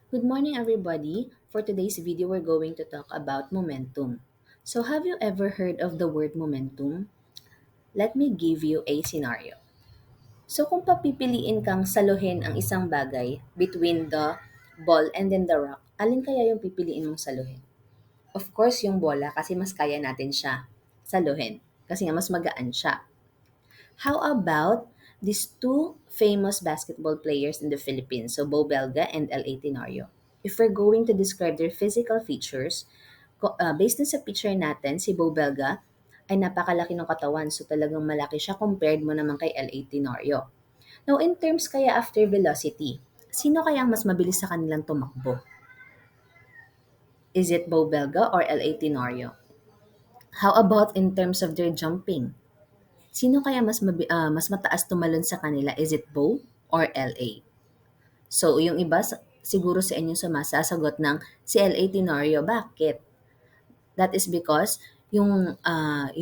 Good morning, everybody. For today's video, we're going to talk about momentum. So, have you ever heard of the word momentum? Let me give you a scenario. So, kung papipiliin kang saluhin ang isang bagay between the ball and then the rock, alin kaya yung pipiliin mong saluhin? Of course, yung bola kasi mas kaya natin siya saluhin kasi nga mas magaan siya. How about these two famous basketball players in the Philippines, so Bo Belga and L.A. Tenorio? If we're going to describe their physical features, based dun sa picture natin, si Bo Belga ay napakalaki ng katawan. So talagang malaki siya compared mo naman kay L.A. Tenorio. Now, in terms kaya after velocity, sino kaya ang mas mabilis sa kanilang tumakbo? Is it Bo Belga or L.A. Tenorio? How about in terms of their jumping? Sino kaya mas mataas tumalon sa kanila? Is it Bo or LA? So, yung iba siguro sa inyo sumasagot ng si LA Tenorio. Bakit? That is because yung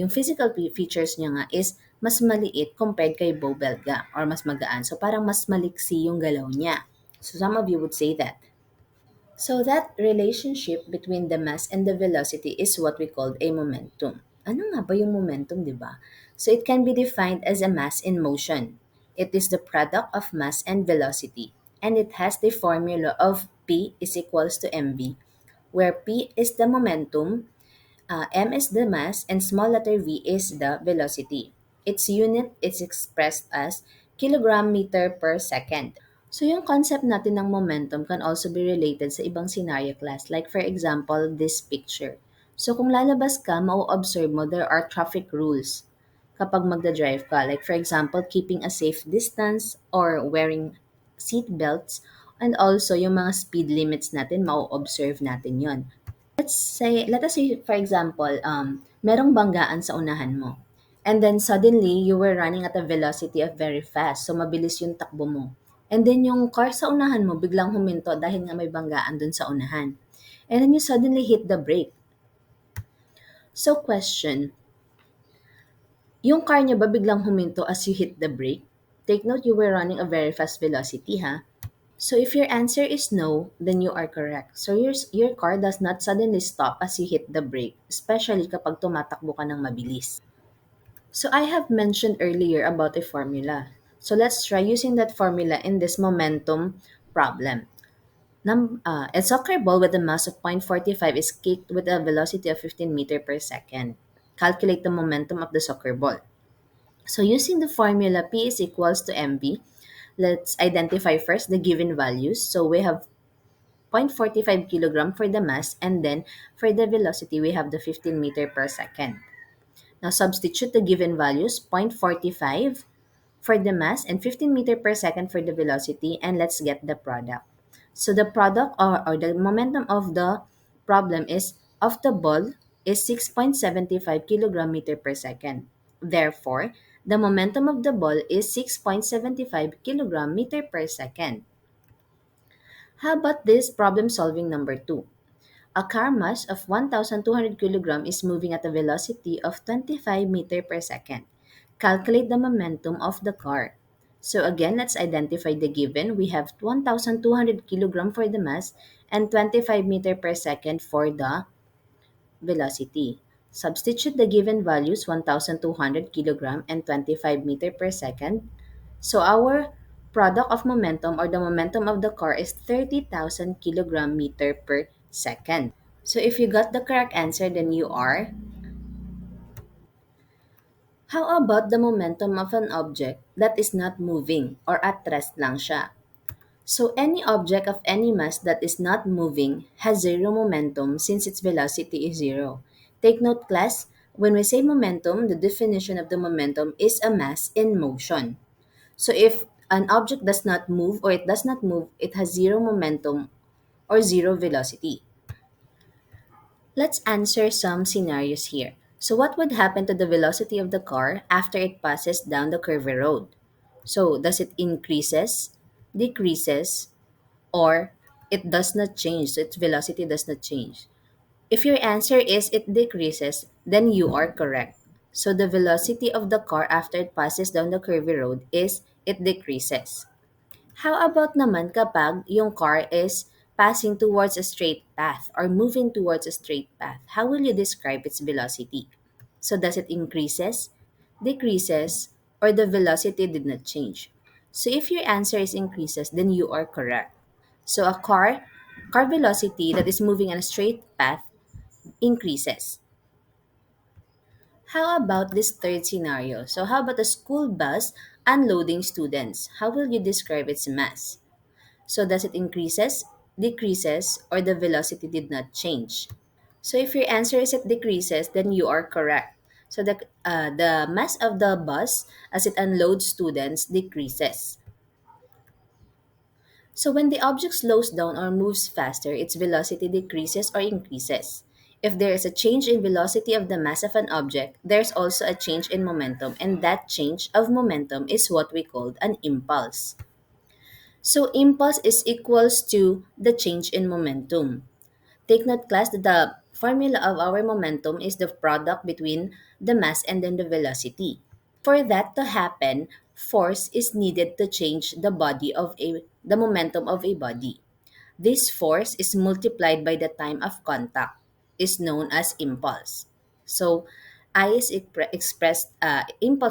physical features niya nga is mas maliit compared kay Bo Belga or mas magaan. So, parang mas maliksi yung galaw niya. So, some of you would say that. So that relationship between the mass and the velocity is what we call a momentum. Ano nga ba yung momentum, di ba? So it can be defined as a mass in motion. It is the product of mass and velocity, and it has the formula of P is equals to mv, where P is the momentum, m is the mass, and small letter v is the velocity. Its unit is expressed as kilogram meter per second. So yung concept natin ng momentum can also be related sa ibang scenario class. Like for example, this picture. So kung lalabas ka, mau-observe mo there are traffic rules kapag magda-drive ka. Like for example, keeping a safe distance or wearing seat belts, and also yung mga speed limits natin, mau-observe natin yon. Let us say, for example, merong banggaan sa unahan mo. And then suddenly, you were running at a velocity of very fast. So, mabilis yung takbo mo. And then, yung car sa unahan mo, biglang huminto dahil nga may banggaan dun sa unahan. And then, you suddenly hit the brake. So, question, yung car niya ba biglang huminto as you hit the brake? Take note, you were running a very fast velocity, ha? So if your answer is no, then you are correct. So your car does not suddenly stop as you hit the brake, especially kapag tumatakbo ka ng mabilis. So I have mentioned earlier about a formula. So let's try using that formula in this momentum problem. A soccer ball with a mass of 0.45 is kicked with a velocity of 15 meter per second. Calculate the momentum of the soccer ball. So using the formula P is equals to mv, let's identify first the given values. So we have 0.45 kilogram for the mass, and then for the velocity, we have the 15 meter per second. Now substitute the given values, 0.45 for the mass and 15 meter per second for the velocity, and let's get the product. So the product or the momentum of the problem is of the ball is 6.75 kilogram meter per second. Therefore, the momentum of the ball is 6.75 kilogram meter per second. How about this problem solving number 2? A car mass of 1,200 kg is moving at a velocity of 25 meter per second. Calculate the momentum of the car. So again, let's identify the given. We have 1,200 kg for the mass and 25 meter per second for the velocity. Substitute the given values 1,200 kg and 25 meter per second. So our product of momentum or the momentum of the car is 30,000 kilogram meter per second. So if you got the correct answer, then you are. How about the momentum of an object that is not moving or at rest lang siya? So any object of any mass that is not moving has zero momentum since its velocity is zero. Take note class, when we say momentum, the definition of the momentum is a mass in motion. So if an object does not move or it does not move, it has zero momentum or zero velocity. Let's answer some scenarios here. So what would happen to the velocity of the car after it passes down the curvy road? So does it increases, decreases, or it does not change? So its velocity does not change. If your answer is it decreases, then you are correct. So the velocity of the car after it passes down the curvy road is it decreases. How about naman kapag yung car is passing towards a straight path or moving towards a straight path, how will you describe its velocity? So does it increases, decreases, or the velocity did not change? So if your answer is increases, then you are correct. So a car velocity that is moving in a straight path increases. How about this third scenario? So how about a school bus unloading students? How will you describe its mass? So does it increases, decreases, or the velocity did not change? So if your answer is it decreases, then you are correct. So the mass of the bus as it unloads students decreases. So when the object slows down or moves faster, its velocity decreases or increases. If there is a change in velocity of the mass of an object, there's also a change in momentum, and that change of momentum is what we called an impulse. So impulse is equals to the change in momentum. Take note class that the formula of our momentum is the product between the mass and then the velocity. For that to happen, force is needed to change the momentum of a body. This force is multiplied by the time of contact, is known as impulse. So impulse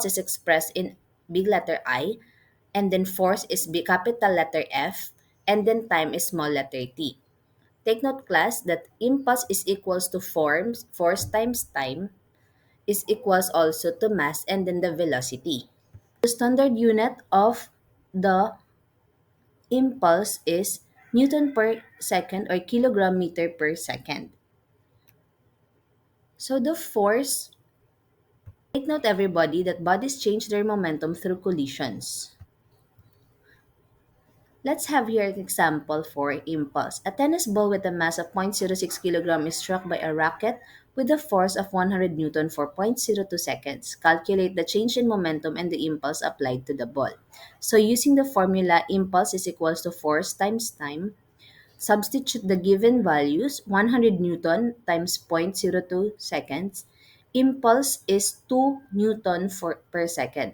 is expressed in big letter I, and then force is big capital letter F, and then time is small letter t. Take note class that impulse is equals to force times time is equals also to mass and then the velocity. The standard unit of the impulse is Newton per second or kilogram meter per second. So the force, take note everybody that bodies change their momentum through collisions. Let's have here an example for impulse. A tennis ball with a mass of 0.06 kg is struck by a racket with a force of 100 Newton for 0.02 seconds. Calculate the change in momentum and the impulse applied to the ball. So using the formula impulse is equals to force times time, substitute the given values 100 Newton times 0.02 seconds. Impulse is 2 Newton per second.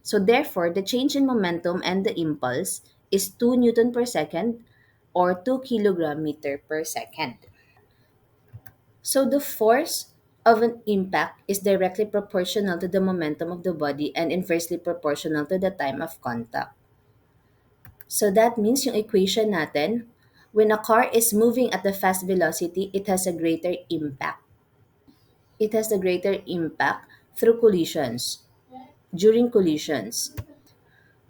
So therefore, the change in momentum and the impulse is 2 Newton per second or 2 kilogram meter per second. So the force of an impact is directly proportional to the momentum of the body and inversely proportional to the time of contact. So that means yung equation natin, when a car is moving at a fast velocity, it has a greater impact. It has a greater impact through collisions, during collisions.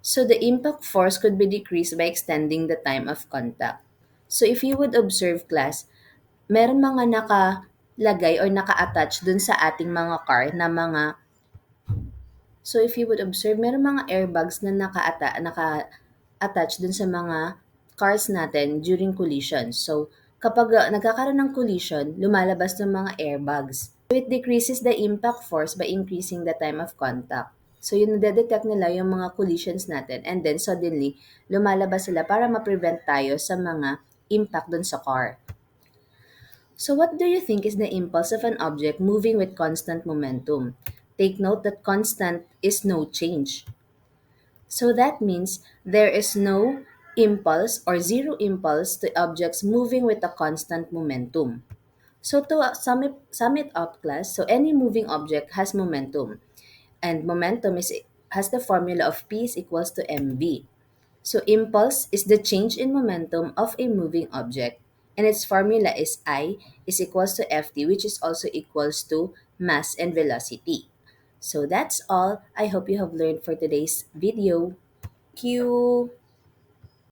So the impact force could be decreased by extending the time of contact. So if you would observe class, meron mga nakalagay or naka-attach dun sa ating mga car na mga, so if you would observe, meron mga airbags na naka-attach dun sa mga cars natin during collision. So kapag nagkakaroon ng collision, lumalabas ng mga airbags. So it decreases the impact force by increasing the time of contact. So yun nade-detect nila yung mga collisions natin and then suddenly lumalabas sila para ma-prevent tayo sa mga impact dun sa car. So what do you think is the impulse of an object moving with constant momentum? Take note that constant is no change. So that means there is no impulse or zero impulse to objects moving with a constant momentum. So to sum it up class, so any moving object has momentum, and momentum has the formula of P is equals to mv. So impulse is the change in momentum of a moving object, and its formula is I is equals to Ft, which is also equals to mass and velocity. So that's all. I hope you have learned for today's video. Thank you.